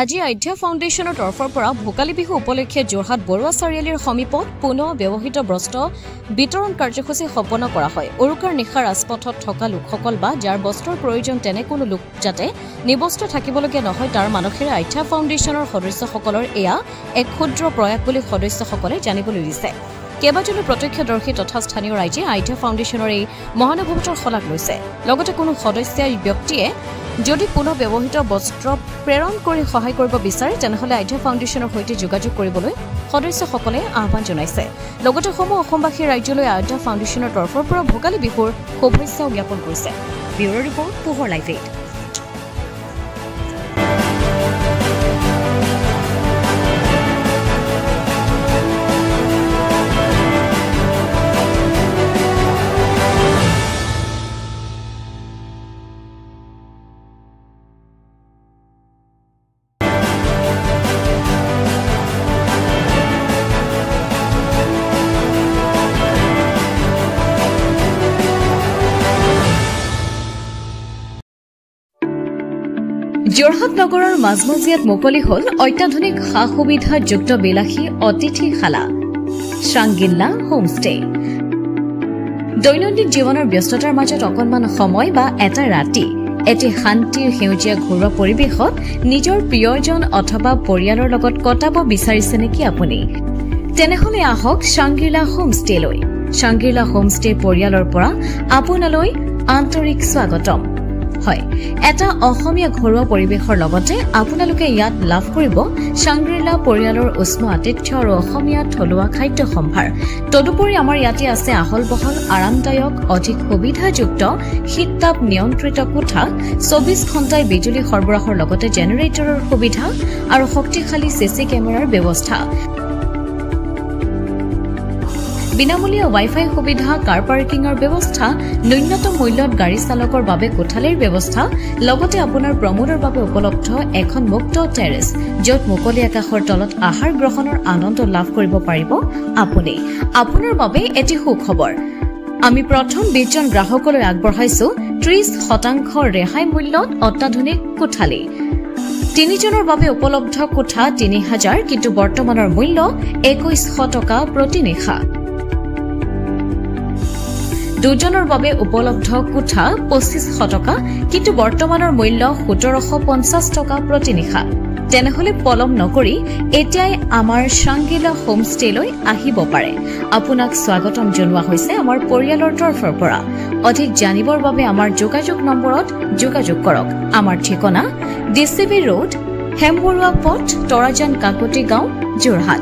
আজি আধ্যা ফাউণ্ডেশ্যনৰ তৰফৰ পৰা ভোগালী বিহু উপলক্ষে যোৰহাট বৰুৱা চাৰিআলিৰ সমীপত পুনৰ ব্যৱহৃত বস্ত্ৰ বিতৰণ কাৰ্যসূচী সম্পন্ন কৰা হয়। উৰুকাৰ নিশা ৰাজপথত থকা লোকসকল বা যাৰ বস্ত্ৰৰ প্ৰয়োজন তেনে কোনো লোক যাতে নিবস্ত্ৰ থাকিবলগীয়া নহয় তাৰ মানসেৰে আধ্যা ফাউণ্ডেশ্যনৰ সদস্যসকলৰ এয়া এক ক্ষুদ্ৰ প্ৰয়াস বুলি সদস্যসকলে জানিবলৈ দিছে। কেইবাজনো প্ৰত্যক্ষদৰ্শী তথা স্থানীয় ৰাইজে আধ্যা ফাউণ্ডেশ্যনৰ এই মহানুভৱতৰ শলাগ লৈছে। লগতে কোনো সদস্যীয় ব্যক্তিয়ে যদি পুনৰ ব্যৱহৃত বস্ত্ৰ প্ৰেৰণ কৰি সহায় কৰিব বিচাৰে তেনেহলে আধ্যা ফাউণ্ডেশ্যনৰ সৈতে যোগাযোগ কৰিবলৈ সদস্যসকলে আহ্বান জনাইছে। লগতে অসমবাসী ৰাজ্যলৈ আধ্যা ফাউণ্ডেশ্যনৰ তৰফৰ পৰা ভোগালী বিহুৰ শুভেচ্ছাও জ্ঞাপন কৰিছে। ব্যুৰ' ৰিপৰ্ট, পোহৰ লাইভ 8। যোৰহাট নগৰৰ মাজমজিয়াত মুকলি হল অত্যাধুনিক সা সুবিধাযুক্ত বিলাসী অতিথিশালা শ্ৰাংগিল্লা হোমষ্টে। দৈনন্দিন জীৱনৰ ব্যস্ততাৰ মাজত অকণমান সময় বা এটা ৰাতি এটি শান্তিৰ সেউজীয়া ঘৰুৱা পৰিৱেশত নিজৰ প্ৰিয়জন অথবা পৰিয়ালৰ লগত কটাব বিচাৰিছে নেকি আপুনি? তেনেহলে আহক শ্ৰাংগিল্লা হোমষ্টেলৈ। শ্ৰাংগিল্লা হোমষ্টে পৰিয়ালৰ পৰা আপোনালৈ আন্তৰিক স্বাগতম। হয়, এটা অসমীয়া ঘৰুৱা পৰিৱেশৰ লগতে আপোনালোকে ইয়াত লাভ কৰিব শ্ৰাংগিল্লা পৰিয়ালৰ উষ্ম আতিথ্য আৰু অসমীয়া থলুৱা খাদ্য সম্ভাৰ। তদুপৰি আমাৰ ইয়াতে আছে আহল বহল আৰামদায়ক অধিক সুবিধাযুক্ত শীততাপ নিয়ন্ত্ৰিত কোঠা, 24 ঘণ্টাই বিজুলী সৰবৰাহৰ লগতে জেনেৰেটৰৰ সুবিধা আৰু শক্তিশালী চিচি কেমেৰাৰ ব্যৱস্থা, বিনামূলীয়া ৱাইফাই সুবিধা, কাৰ পাৰ্কিঙৰ ব্যৱস্থা, ন্যূনতম মূল্যত গাড়ী চালকৰ বাবে কোঠালিৰ ব্যৱস্থা, লগতে আপোনাৰ প্ৰমোদৰ বাবে উপলব্ধ এখন মুক্ত টেৰেছ য'ত মুকলি আকাশৰ তলত আহাৰ গ্ৰহণৰ আনন্দ লাভ কৰিব পাৰিব আপুনি। আপোনাৰ বাবে এটি সুখবৰ, আমি প্ৰথম 20 জন গ্ৰাহকলৈ আগবঢ়াইছো 30% ৰেহাই মূল্যত অত্যাধুনিক কোঠালি। 3 জনৰ বাবে উপলব্ধ কোঠা 3000, কিন্তু বৰ্তমানৰ মূল্য 2100 টকা প্ৰতি নিশা। 2 জনৰ বাবে উপলব্ধ কোঠা 2500 টকা, কিন্তু বৰ্তমানৰ মূল্য 1750 টকা প্ৰতি নিশা। তেনেহলে পলম নকৰি এতিয়াই আমাৰ শ্ৰাংগিল্লা হোমষ্টেলৈ আহিব পাৰে। আপোনাক স্বাগতম জনোৱা হৈছে আমাৰ পৰিয়ালৰ তৰফৰ পৰা। অধিক জানিবৰ বাবে আমাৰ যোগাযোগ নম্বৰত যোগাযোগ কৰক। আমাৰ ঠিকনা DCB ৰোড, হেমবৰুৱা পথ, তৰাজান কাকতি গাঁও, যোৰহাট।